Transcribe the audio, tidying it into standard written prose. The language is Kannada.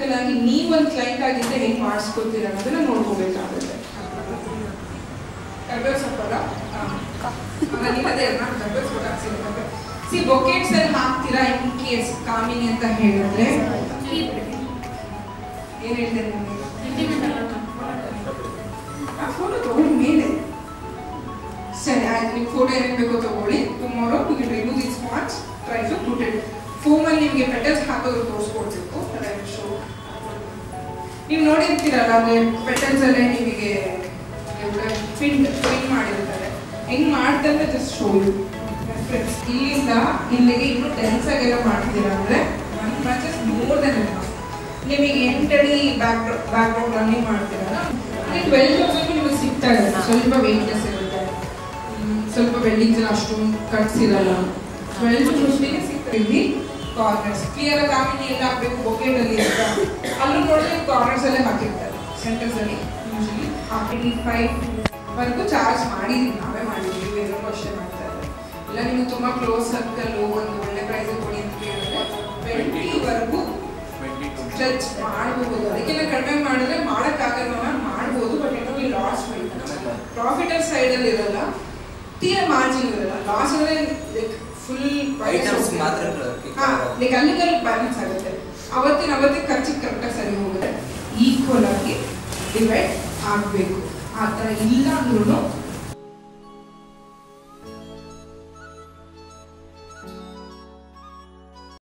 ಪ್ರಾಕ್ಟಿಕಲ್ ಆಗಿ ನೀವೊಂದು ಕ್ಲೈಂಟ್ ಆಗಿದ್ರೆ ಹೆಂಗ್ ಮಾಡಿಸ್ಕೊತೀರ ಅನ್ನೋದನ್ನ ನೋಡ್ಕೋಬೇಕಾಗುತ್ತೆ. ಕರ್ಬೇವು ಸೊಪ್ಪಲ್ಲ ಸಿ ಬೊಕೆಟ್ಸ್ ಅಲ್ಲಿ ಹಾಕ್ತೀರಾ ಇನ್ ಕೇಸ್ ಕಾಮಿನಿ ಅಂತ ಹೇಳಿದ್ರೆ ಏನ್ ಹೇಳ್ತೇನೆ ಫೋಟೋ ತಗೊಳ್ಳಿ ಮೇಲೆ. ಸರಿ ಆಯ್ತು, ನಿಮ್ಗೆ ಫೋಟೋ ಏನೇನು ಬೇಕೋ ತಗೊಳ್ಳಿ. Tomorrow you can remove this parts, try to put it. ಫೋಮಲ್ಲಿ ನಿಮಗೆ ಪೆಟಲ್ಸ್ ಹಾಕೋದು ತೋರಿಸ್ಕೊಡ್ಬೇಕು. ನೀವು ನೋಡಿರ್ತೀರಲ್ಲ, ಅಂದ್ರೆ ಪೆಟಲ್ಸ್ ಅಲ್ಲೇ ನಿಮಗೆ ಪಿನ್ ಮಾಡಿರ್ತಾರೆ. ಹೆಂಗ್ ಮಾಡ್ತಾರೆ ಜಸ್ಟ್ ಶೋ ಯು. ಇಲ್ಲಿಂದ ಇಲ್ಲಿಗೆ ಇನ್ನೂ ಡೆನ್ಸ್ ಆಗೆಲ್ಲ ಮಾಡ್ತೀರಾ ಅಂದ್ರೆ 1 month is more than enough. ನಿಮಗೆ 8 ಅಡಿ ಬ್ಯಾಕ್ಗ್ರೌಂಡ್ ರನ್ನಿಂಗ್ ಮಾಡ್ತೀರಲ್ಲ, 12,000 ನಿಮಗೆ ಸಿಗ್ತಾ ಇದೆ. ಸ್ವಲ್ಪ ವೆಯ್ಟ್ನೆಸ್ ಇರುತ್ತೆ, ಸ್ವಲ್ಪ ವೆಡ್ಡಿಂಗ್ಸ್ ಅಷ್ಟೊಂದು ಕಟ್ಸ್ ಇರಲ್ಲ. 12,000 ಸಿಗ್ತೀವಿ. ಕಾರ್ನರ್ಸ್ ಕ್ಲಿಯರ್ ಆಗಿ ಕಾಮಿನಿ ಎಲ್ಲ ಹಾಕ್ಬೇಕು. ಬೊಕೆಟ್ ಅಲ್ಲಿ ಅಂತ ಅಲ್ಲೂ ನೋಡಿದ್ರೆ ಕಾರ್ನರ್ಸ್ ಅಲ್ಲೇ ಹಾಕಿರ್ತಾರೆ, ಸೆಂಟರ್ಸ್ ಅಲ್ಲಿ ಯೂಶಲಿ 85 ವರೆಗೂ ಚಾರ್ಜ್ ಮಾಡಿದೀವಿ, ನಾವೇ ಮಾಡಿದೀವಿ. ಬೇರೆ ಅಷ್ಟೇ ಮಾಡ್ತಾ ಇದ್ದಾರೆ. ಇಲ್ಲ ನಿಮ್ಗೆ ತುಂಬಾ ಕ್ಲೋಸ್ ಸರ್ಕಲ್ ಒಂದು ಒಳ್ಳೆ ಪ್ರೈಸ್ ಕೊಡಿ ಅಂತ ಕೇಳಿದ್ರೆ 20 ವರೆಗೂ ಸ್ಟ್ರೆಚ್ ಮಾಡಬಹುದು. ಅದಕ್ಕೆಲ್ಲ ಕಡಿಮೆ ಮಾಡಿದ್ರೆ ಮಾಡೋಕ್ಕಾಗಲ್ಲ, ಮಾಡ್ಬೋದು. ಬಟ್ ಏನೋ ಈ ಲಾಸ್ ಪ್ರಾಫಿಟರ್ ಸೈಡ್ ಅಲ್ಲಿ ಇರಲ್ಲ, ತೀರ ಮಾರ್ಜಿನ್ ಇರಲ್ಲ. ಲಾಸ್ ಅಂದ್ರೆ ಫುಲ್ ಅಲ್ಲಿಗಲ್ಲಿ ಬ್ಯಾಲೆನ್ಸ್ ಆಗುತ್ತೆ. ಅವತ್ತಿಗೆ ಖರ್ಚಿಗೆ ಕರೆಕ್ಟಾಗಿ ಸರಿ ಹೋಗುತ್ತೆ. ಈಕ್ವಲ್ ಆಗಿ ಡಿವೈಡ್ ಆಗಬೇಕು. ಆ ಥರ ಇಲ್ಲ ಅಂದ್ರೂ